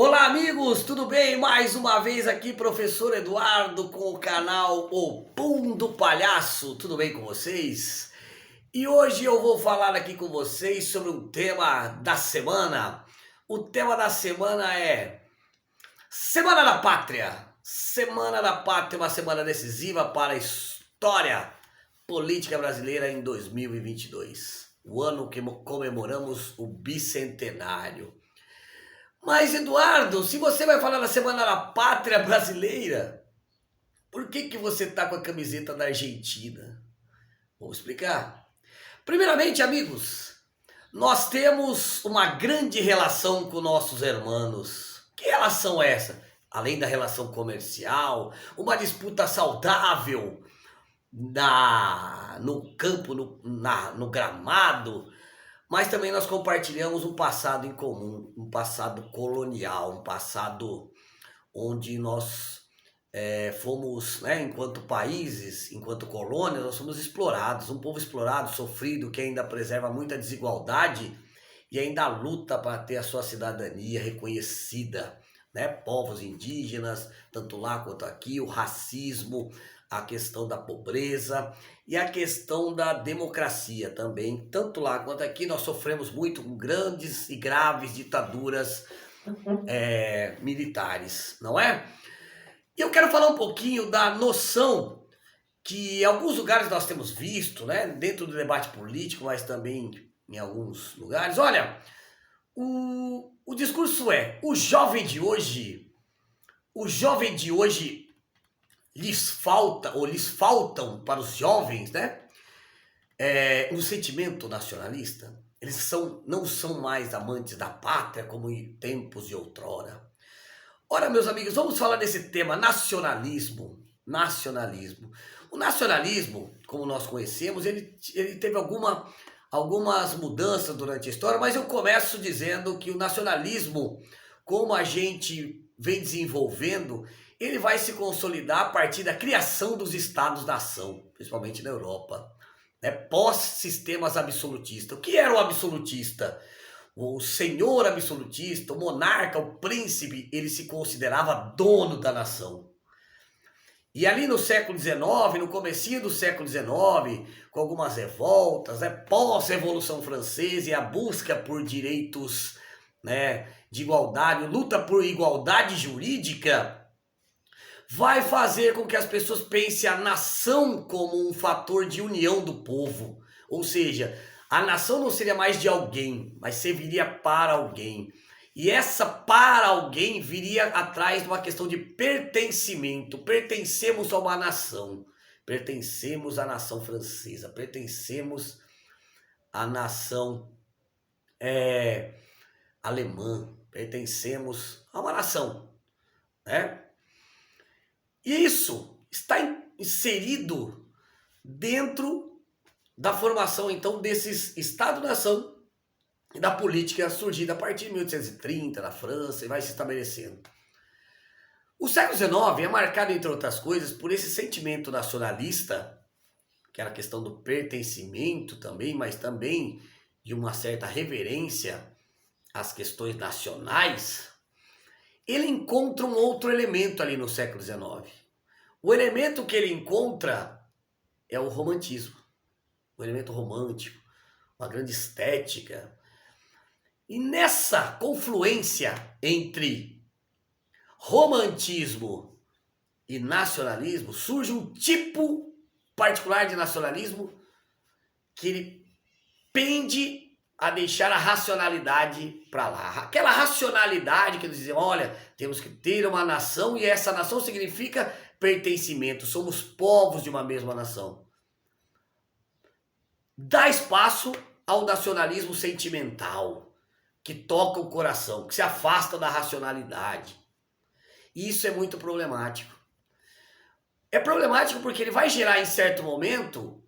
Olá, amigos, tudo bem? Mais uma vez aqui, professor Eduardo, com o canal O Pum do Palhaço. Tudo bem com vocês? E hoje eu vou falar aqui com vocês sobre um tema da semana. O tema da semana é Semana da Pátria. Semana da Pátria, uma semana decisiva para a história política brasileira em 2022. O ano que comemoramos o bicentenário. Mas, Eduardo, se você vai falar da Semana da Pátria Brasileira, por que você está com a camiseta da Argentina? Vou explicar. Primeiramente, amigos, nós temos uma grande relação com nossos irmãos. Que relação é essa? Além da relação comercial, uma disputa saudável no campo, no gramado, mas também nós compartilhamos um passado em comum, um passado colonial, um passado onde nós fomos, né, enquanto países, enquanto colônias, nós fomos explorados, um povo explorado, sofrido, que ainda preserva muita desigualdade e ainda luta para ter a sua cidadania reconhecida, né? Povos indígenas, tanto lá quanto aqui, o racismo, a questão da pobreza e a questão da democracia também, tanto lá quanto aqui, nós sofremos muito com grandes e graves ditaduras militares, não é? E eu quero falar um pouquinho da noção que em alguns lugares nós temos visto, né, dentro do debate político, mas também em alguns lugares. Olha, o discurso é, o jovem de hoje lhes falta, ou lhes faltam para os jovens, né, um sentimento nacionalista. Eles não são mais amantes da pátria como em tempos de outrora. Ora, meus amigos, vamos falar desse tema, nacionalismo. Nacionalismo. O nacionalismo, como nós conhecemos, ele teve algumas mudanças durante a história, mas eu começo dizendo que o nacionalismo, como a gente vem desenvolvendo, ele vai se consolidar a partir da criação dos Estados-nação, principalmente na Europa, né? Pós-sistemas absolutistas. O que era o absolutista? O senhor absolutista, o monarca, o príncipe, ele se considerava dono da nação. E ali no século XIX, no comecinho do século XIX, com algumas revoltas, né, pós-Revolução Francesa e a busca por direitos, né, de igualdade, luta por igualdade jurídica, vai fazer com que as pessoas pensem a nação como um fator de união do povo. Ou seja, a nação não seria mais de alguém, mas serviria para alguém. E essa para alguém viria atrás de uma questão de pertencimento. Pertencemos a uma nação. Pertencemos à nação francesa. Pertencemos à nação alemã. Pertencemos a uma nação, né? E isso está inserido dentro da formação, então, desses Estado-nação e da política surgida a partir de 1830 na França e vai se estabelecendo. O século XIX é marcado, entre outras coisas, por esse sentimento nacionalista, que era a questão do pertencimento também, mas também de uma certa reverência às questões nacionais. Ele encontra um outro elemento ali no século XIX. O elemento que ele encontra é o romantismo. Um elemento romântico, uma grande estética. E nessa confluência entre romantismo e nacionalismo, surge um tipo particular de nacionalismo que ele pende a deixar a racionalidade para lá. Aquela racionalidade que eles dizem, olha, temos que ter uma nação e essa nação significa pertencimento, somos povos de uma mesma nação. Dá espaço ao nacionalismo sentimental, que toca o coração, que se afasta da racionalidade. E isso é muito problemático. É problemático porque ele vai gerar, em certo momento,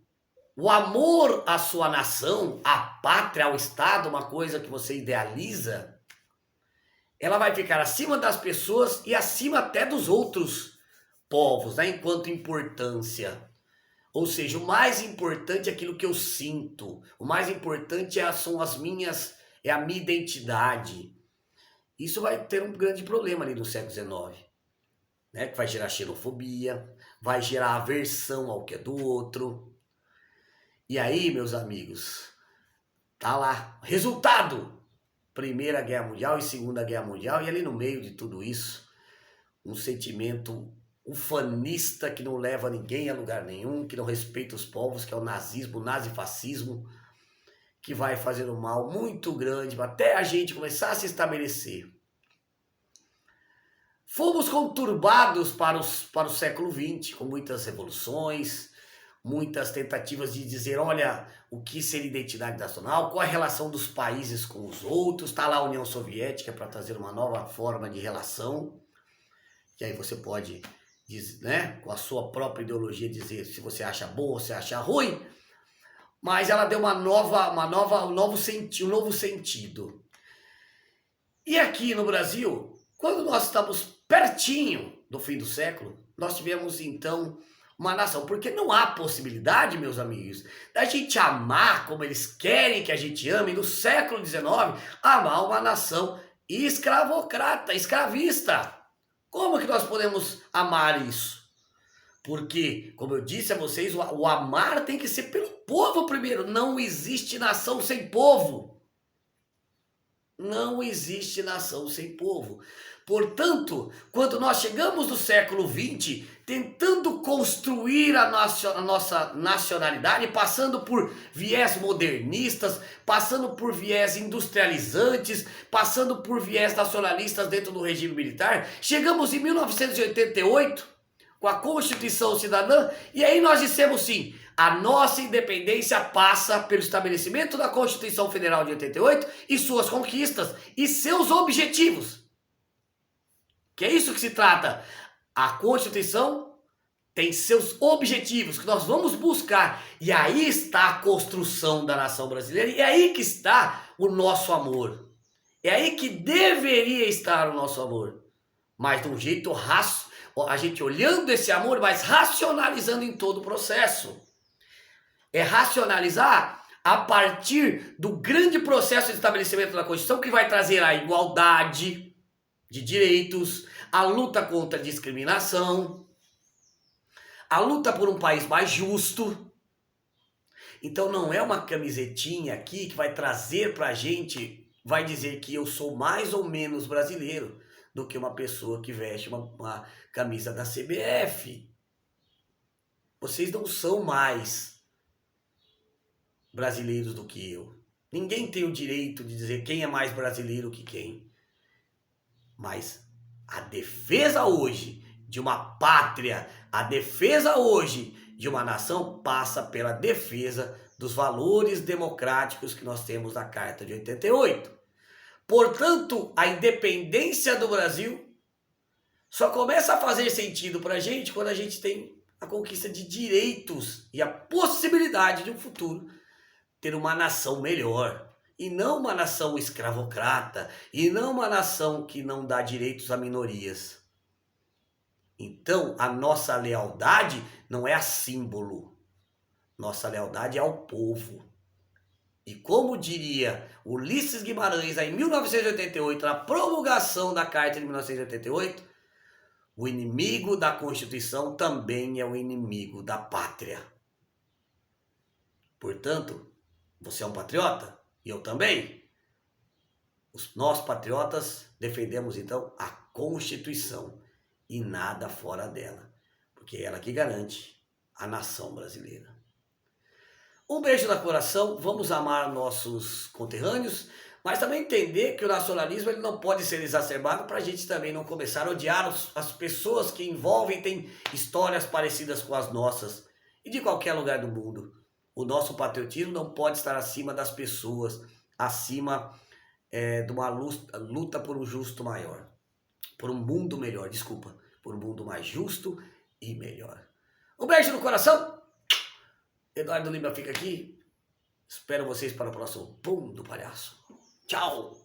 o amor à sua nação, à pátria, ao Estado, uma coisa que você idealiza, ela vai ficar acima das pessoas e acima até dos outros povos, né, enquanto importância. Ou seja, o mais importante é aquilo que eu sinto. O mais importante é a minha identidade. Isso vai ter um grande problema ali no século XIX, né? Que vai gerar xenofobia, vai gerar aversão ao que é do outro. E aí, meus amigos, tá lá, resultado! Primeira Guerra Mundial e Segunda Guerra Mundial, e ali no meio de tudo isso, um sentimento ufanista que não leva ninguém a lugar nenhum, que não respeita os povos, que é o nazismo, o nazifascismo, que vai fazer um mal muito grande até a gente começar a se estabelecer. Fomos conturbados para o século XX, com muitas revoluções, muitas tentativas de dizer, olha, o que seria identidade nacional, qual a relação dos países com os outros, está lá a União Soviética para trazer uma nova forma de relação, que aí você pode, né, com a sua própria ideologia dizer se você acha bom ou se acha ruim, mas ela deu um novo sentido. E aqui no Brasil, quando nós estamos pertinho do fim do século, nós tivemos então uma nação, porque não há possibilidade, meus amigos, da gente amar como eles querem que a gente ame no século XIX, amar uma nação escravocrata, escravista. Como que nós podemos amar isso? Porque, como eu disse a vocês, o amar tem que ser pelo povo primeiro. Não existe nação sem povo. Não existe nação sem povo. Portanto, quando nós chegamos no século XX, tentando construir a nossa nacionalidade, passando por viés modernistas, passando por viés industrializantes, passando por viés nacionalistas dentro do regime militar, chegamos em 1988, com a Constituição Cidadã, e aí nós dissemos sim, a nossa independência passa pelo estabelecimento da Constituição Federal de 88 e suas conquistas e seus objetivos. Que é isso que se trata. A Constituição tem seus objetivos que nós vamos buscar. E aí está a construção da nação brasileira. E é aí que está o nosso amor. É aí que deveria estar o nosso amor. Mas de um jeito a gente olhando esse amor, mas racionalizando em todo o processo. É racionalizar a partir do grande processo de estabelecimento da Constituição que vai trazer a igualdade de direitos, a luta contra a discriminação, a luta por um país mais justo. Então não é uma camisetinha aqui que vai trazer pra gente, vai dizer que eu sou mais ou menos brasileiro do que uma pessoa que veste uma camisa da CBF. Vocês não são mais brasileiros do que eu. Ninguém tem o direito de dizer quem é mais brasileiro que quem. Mas a defesa hoje de uma pátria, a defesa hoje de uma nação passa pela defesa dos valores democráticos que nós temos na Carta de 88. Portanto, a independência do Brasil só começa a fazer sentido para a gente quando a gente tem a conquista de direitos e a possibilidade de um futuro ter uma nação melhor, e não uma nação escravocrata, e não uma nação que não dá direitos a minorias. Então, a nossa lealdade não é a símbolo, nossa lealdade é ao povo. E como diria Ulisses Guimarães em 1988, na promulgação da Carta de 1988, o inimigo da Constituição também é o inimigo da pátria. Portanto, você é um patriota? E eu também. Nós patriotas defendemos então a Constituição e nada fora dela, porque é ela que garante a nação brasileira. Um beijo no coração, vamos amar nossos conterrâneos, mas também entender que o nacionalismo ele não pode ser exacerbado para a gente também não começar a odiar as pessoas que envolvem, têm histórias parecidas com as nossas e de qualquer lugar do mundo. O nosso patriotismo não pode estar acima das pessoas, acima de uma luta por um justo maior, por um mundo melhor, por um mundo mais justo e melhor. Um beijo no coração, Eduardo Lima fica aqui, espero vocês para o próximo Pum do Palhaço. Tchau!